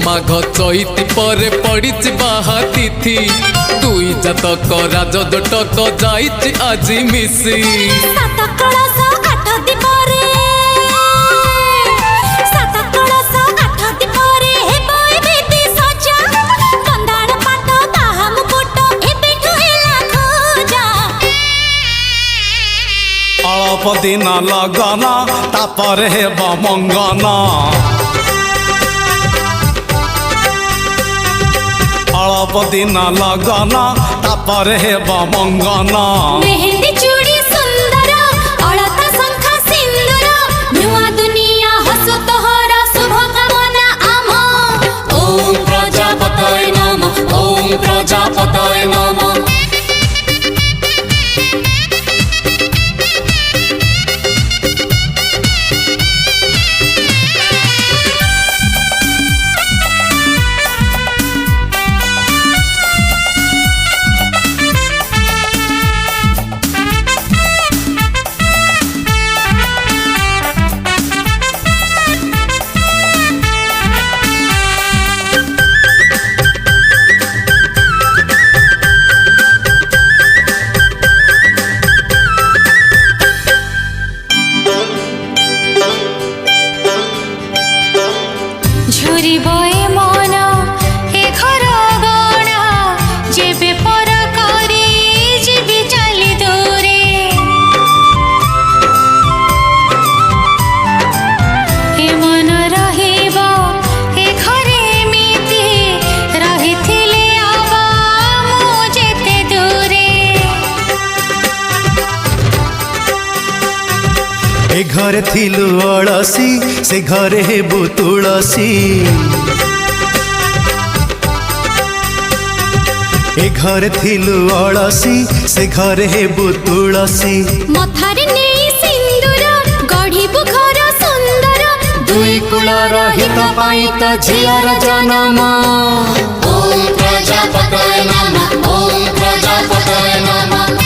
माघ चैती पर पड़ी बाहा तिथि दुई जातक राज दोटक जाइछि आज मिसी अल्प दिन लगना तापर हेब मंगना अल्प दिन लगना तापर हेब मंगना मेहंदी चूड़ी सुंदर अलता शंखा सिंदूर नुआ दुनिया हसो तोहरा शुभ कामना आम ओम प्रजापतये नमः ओम प्रजापतये नमः झुरी बए मन ए घर गणा जेबे पर करी जीवी चली दूरे ए मन रहिब ए घरे मिति रहिथिले आबा मु जेते दूरे ए घर थिलु अलसी से घरे हेबु तुलसी ए घर थिलु अलसी से घरे हेबु तुलसी मथारे नेई सिंदूर गढ़िबु घर सुंदर दुई कुलर हित पाई त झियर जनम ओम प्रजापतये नमः ओम प्रजापतये नमः